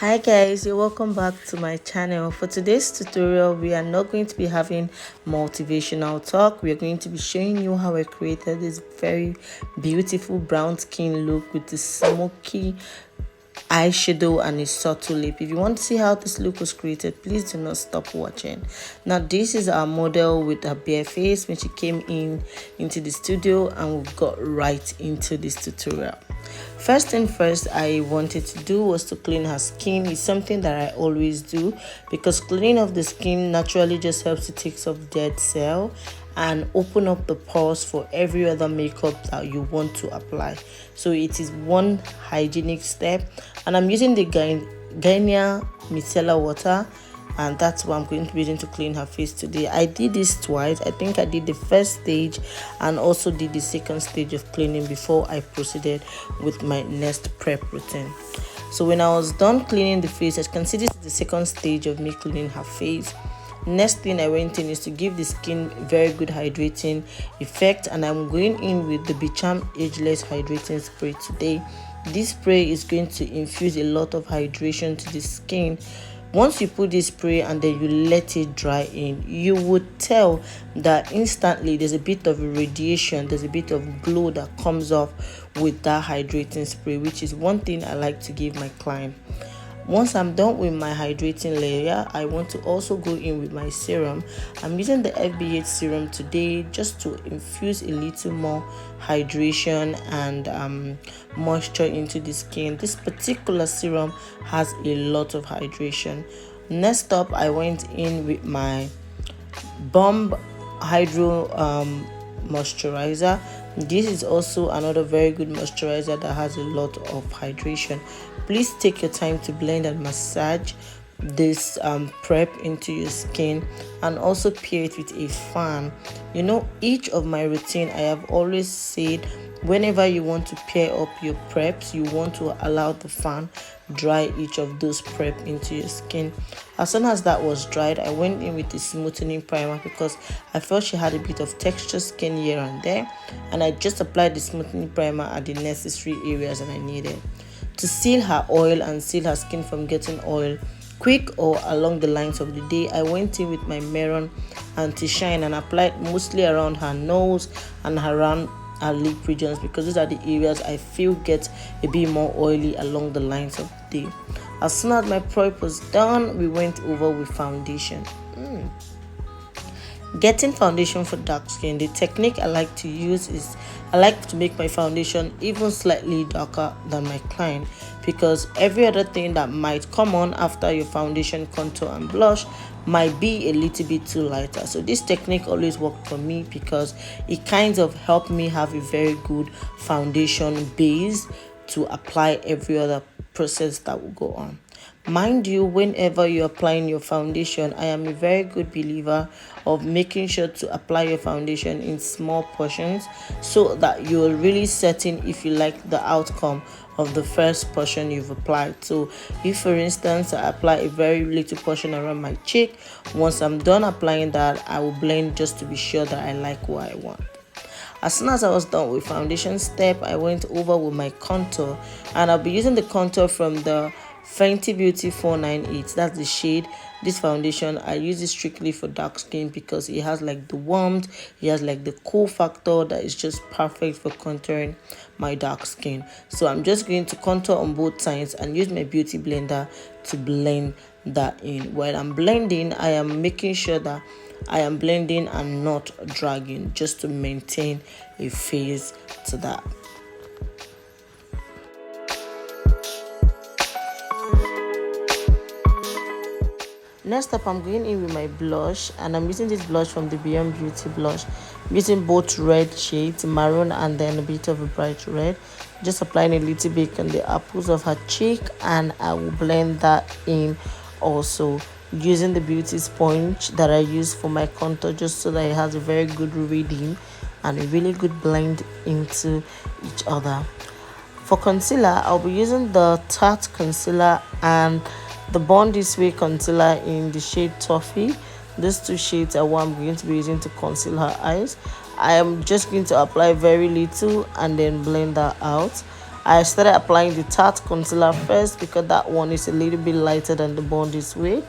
Hi guys, you're welcome back to my channel. For today's tutorial, we are not going to be having motivational talk. We are going to be showing you how I created this very beautiful brown skin look with the smoky eyeshadow and a subtle lip. If you want to see how this look was created, please do not stop watching. Now this is our model with her bare face when she came into the studio, and we got right into this tutorial. First thing first I wanted to do was to clean her skin. It's something that I always do because cleaning of the skin naturally just helps to take off dead cell and open up the pores for every other makeup that you want to apply. So it is one hygienic step, and I'm using the Garnier Micellar water, and that's what I'm going to be using to clean her face today. I did this twice. I think I did the first stage and also did the second stage of cleaning before I proceeded with my next prep routine. So when I was done cleaning the face, as you can see, this is the second stage of me cleaning her face. Next thing I went in is to give the skin very good hydrating effect, and I'm going in with the Becharm ageless hydrating spray today. This spray is going to infuse a lot of hydration to the skin. Once you put this spray and then you let it dry in, you would tell that instantly there's a bit of radiation, there's a bit of glow that comes off with that hydrating spray, which is one thing I like to give my client. Once I'm done with my hydrating layer, I want to also go in with my serum. I'm using the FBH serum today just to infuse a little more hydration and moisture into the skin. This particular serum has a lot of hydration. Next up, I went in with my Bomb Hydro moisturizer. This is also another very good moisturizer that has a lot of hydration. Please take your time to blend and massage this prep into your skin, and also pair it with a fan. You know, each of my routine, I have always said whenever you want to pair up your preps, you want to allow the fan dry each of those prep into your skin. As soon as that was dried, I went in with the smoothing primer because I felt she had a bit of texture skin here and there, and I just applied the smoothing primer at the necessary areas that I needed to seal her oil and seal her skin from getting oil quick or along the lines of the day. I went in with my Mehron anti-shine and applied mostly around her nose and around her lip regions because these are the areas I feel get a bit more oily along the lines of the day. As soon as my prep was done, we went over with foundation. Getting foundation for dark skin, the technique I like to use is I like to make my foundation even slightly darker than my client, because every other thing that might come on after your foundation, contour and blush might be a little bit too lighter. So this technique always worked for me because it kind of helped me have a very good foundation base to apply every other process that will go on. Mind you, whenever you're applying your foundation, I am a very good believer of making sure to apply your foundation in small portions so that you're really certain if you like the outcome of the first portion you've applied. So if for instance I apply a very little portion around my cheek, once I'm done applying that, I will blend just to be sure that I like what I want. As soon as I was done with foundation step, I went over with my contour, and I'll be using the contour from the Fenty Beauty 498. That's the shade. This foundation, I use it strictly for dark skin because it has like the warmth, it has like the cool factor that is just perfect for contouring my dark skin. So I'm just going to contour on both sides and use my beauty blender to blend that in. While I'm blending, I am making sure that I am blending and not dragging, just to maintain a phase to that. Next up, I'm going in with my blush, and I'm using this blush from the Beyond Beauty blush. I'm using both red shades, maroon and then a bit of a bright red. Just applying a little bit on the apples of her cheek, and I will blend that in also using the beauty sponge that I use for my contour, just so that it has a very good reading and a really good blend into each other. For concealer, I'll be using the Tarte concealer and the Born This Way concealer in the shade Toffe. These two shades are what I'm going to be using to conceal her eyes. I am just going to apply very little and then blend that out. I started applying the Tarte concealer first because that one is a little bit lighter than the Born This Way.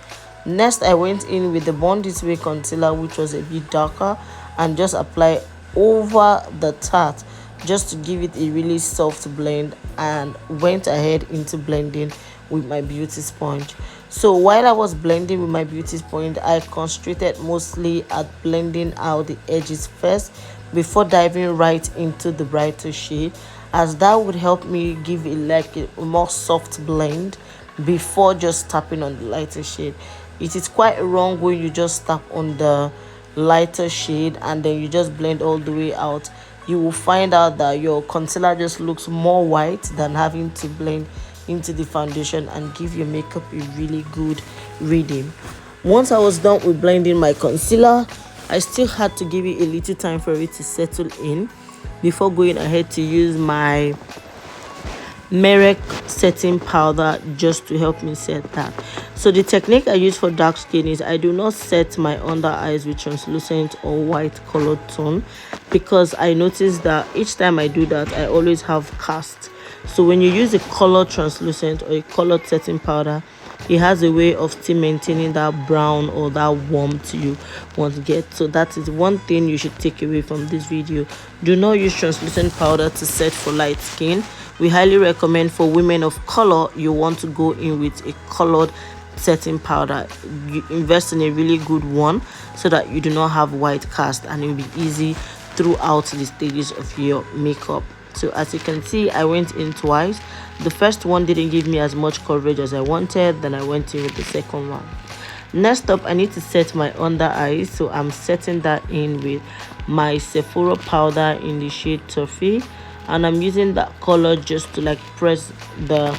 Next, I went in with the Born This Way concealer, which was a bit darker, and just apply over the Tarte just to give it a really soft blend, and went ahead into blending with my beauty sponge. So while I was blending with my beauty sponge, I concentrated mostly at blending out the edges first before diving right into the brighter shade, as that would help me give it like a more soft blend before just tapping on the lighter shade. It is quite wrong when you just tap on the lighter shade and then you just blend all the way out. You will find out that your concealer just looks more white than having to blend into the foundation and give your makeup a really good reading. Once I was done with blending my concealer, I still had to give it a little time for it to settle in before going ahead to use my Merak setting powder just to help me set that. So the technique I use for dark skin is I do not set my under eyes with translucent or white colored tone, because I notice that each time I do that I always have cast. So when you use a colored translucent or a colored setting powder, it has a way of still maintaining that brown or that warmth you want to get. So that is one thing you should take away from this video. Do not use translucent powder to set for light skin. We highly recommend for women of color, you want to go in with a colored setting powder. You invest in a really good one so that you do not have white cast, and it will be easy throughout the stages of your makeup. So as you can see, I went in twice. The first one didn't give me as much coverage as I wanted, then I went in with the second one. Next up, I need to set my under eyes, so I'm setting that in with my Sephora powder in the shade Toffe, and I'm using that color just to like press the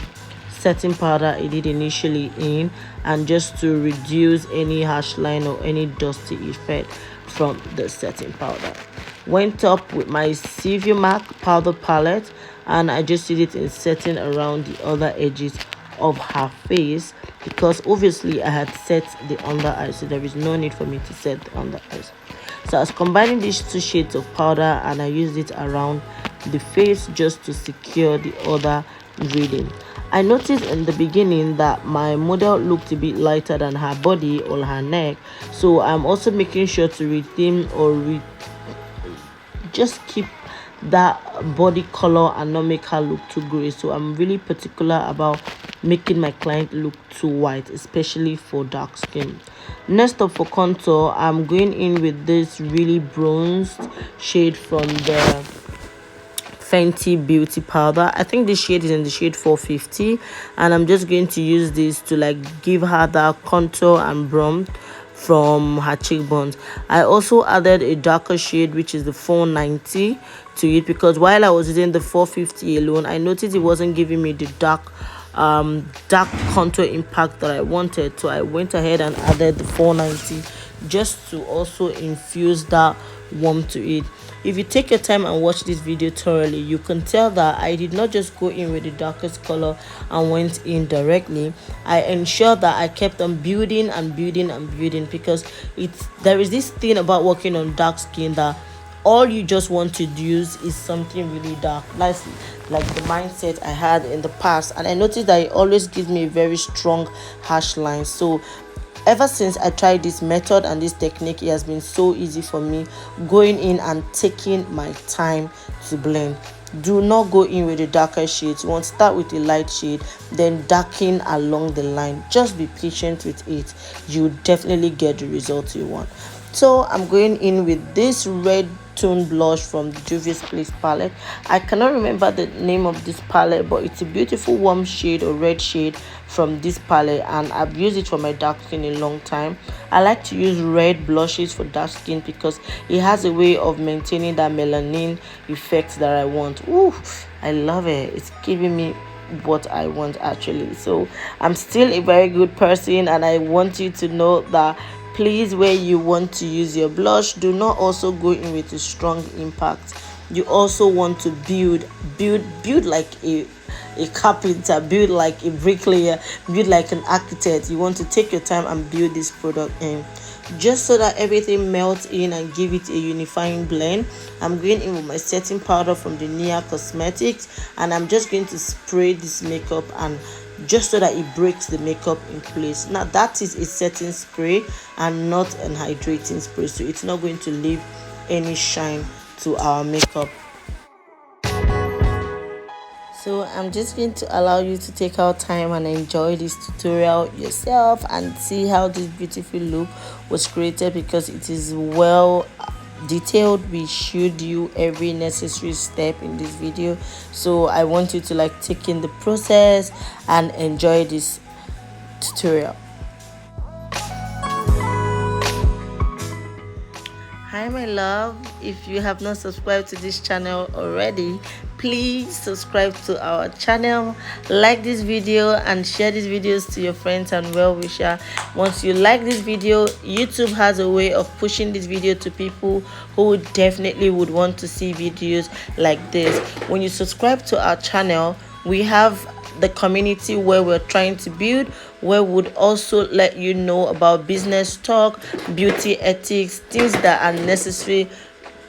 setting powder I did initially in, and just to reduce any harsh line or any dusty effect from the setting powder. Went up with my Slvmark powder palette, and I just did it in setting around the other edges of her face, because obviously I had set the under eyes, so there is no need for me to set the under eyes. So I was combining these two shades of powder and I used it around the face just to secure the other reading. I noticed in the beginning that my model looked a bit lighter than her body or her neck, so I'm also making sure to redeem or just keep that body color and not make her look too gray. So I'm really particular about making my client look too white, especially for dark skin. Next up, for contour, I'm going in with this really bronzed shade from the Fenty beauty powder. I think this shade is in the shade 450, and I'm just going to use this to like give her that contour and bronze from her cheekbones. I also added a darker shade, which is the 490, to it, because while I was using the 450 alone, I noticed it wasn't giving me the dark contour impact that I wanted. So I went ahead and added the 490 just to also infuse that warmth to it. If you take your time and watch this video thoroughly, you can tell that I did not just go in with the darkest color and went in directly. I ensured that I kept on building and building and building, because there is this thing about working on dark skin that all you just want to use is something really dark. That's like the mindset I had in the past, and I noticed that it always gives me a very strong harsh line. So ever since I tried this method and this technique, it has been so easy for me going in and taking my time to blend. Do not go in with the darker shades. You want to start with a light shade, then darken along the line. Just be patient with it. You definitely get the result you want. So I'm going in with this red tone blush from the Juvas palette. I cannot remember the name of this palette, but it's a beautiful warm shade or red shade from this palette, and I've used it for my dark skin a long time. I like to use red blushes for dark skin because it has a way of maintaining that melanin effect that I want. Ooh, I love it. It's giving me what I want actually. So I'm still a very good person, and I want you to know that please, where you want to use your blush, do not also go in with a strong impact. You also want to build like a carpenter, build like a bricklayer, build like an architect. You want to take your time and build this product in. just so that everything melts in and give it a unifying blend. I'm going in with my setting powder from the Nia Cosmetics, and I'm just going to spray this makeup, and just so that it breaks the makeup in place. Now that is a setting spray and not an hydrating spray, so it's not going to leave any shine to our makeup. So I'm just going to allow you to take out time and enjoy this tutorial yourself and see how this beautiful look was created, because it is well detailed. We showed you every necessary step in this video, so I want you to like take in the process and enjoy this tutorial. Hi my love, if you have not subscribed to this channel already, please subscribe to our channel, like this video and share these videos to your friends and well-wisher. Once you like this video, YouTube has a way of pushing this video to people who definitely would want to see videos like this. When you subscribe to our channel, we have the community where we're trying to build, where would also let you know about business talk, beauty ethics, things that are necessary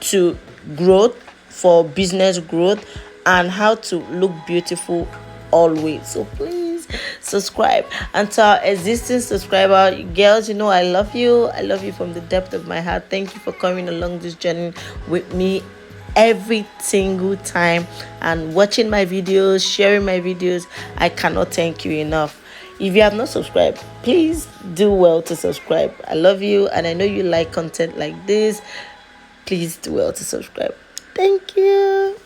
to growth, for business growth, and how to look beautiful always. So please subscribe. And to our existing subscriber girls, you know I love you from the depth of my heart. Thank you for coming along this journey with me every single time and watching my videos, sharing my videos. I cannot thank you enough. If you have not subscribed, please do well to subscribe. I love you, and I know you like content like this. Please do well to subscribe. Thank you.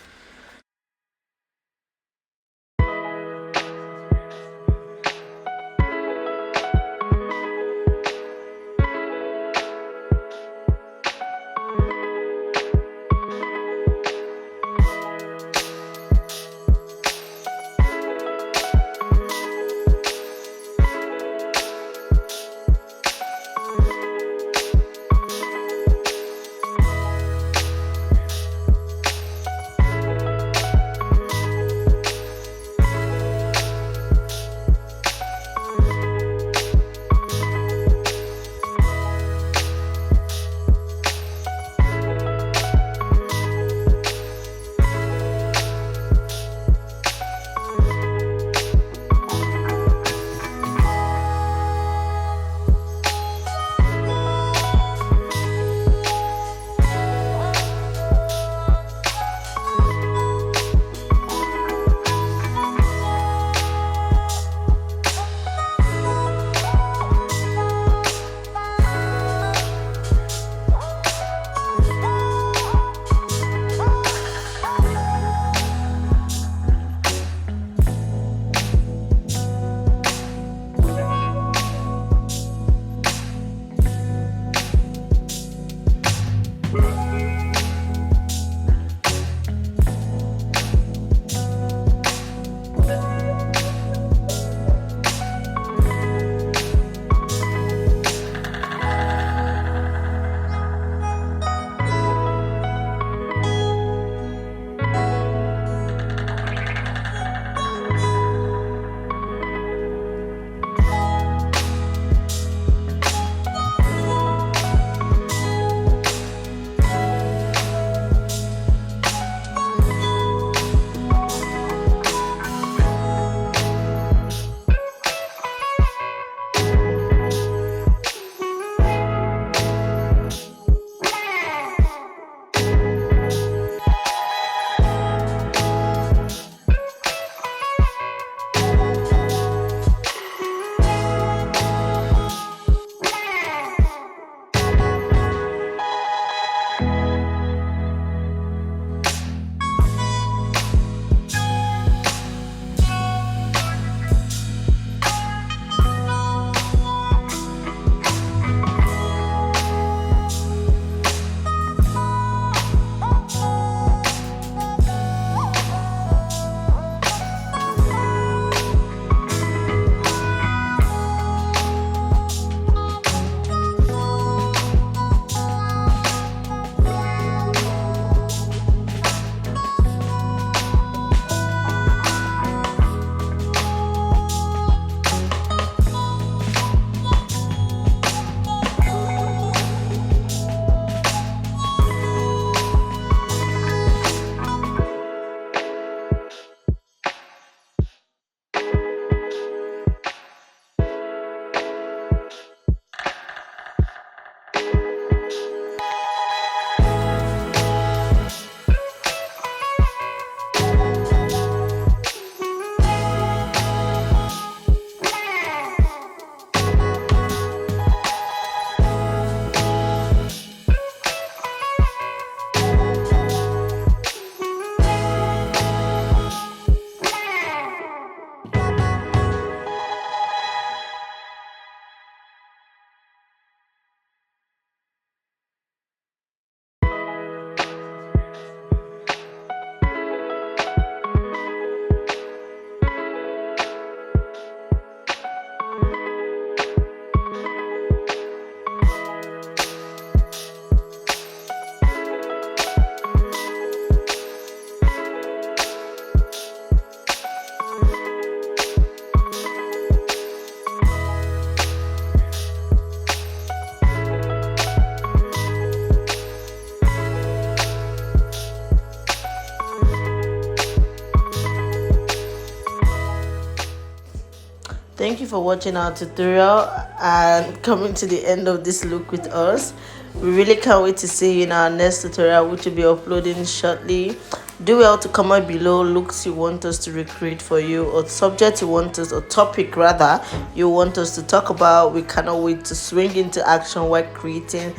Thank you for watching our tutorial and coming to the end of this look with us. We really can't wait to see you in our next tutorial, which will be uploading shortly. Do well to comment below looks you want us to recreate for you, or subject you want us, or topic rather you want us to talk about. We cannot wait to swing into action while creating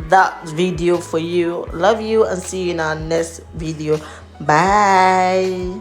that video for you. Love you and see you in our next video. Bye.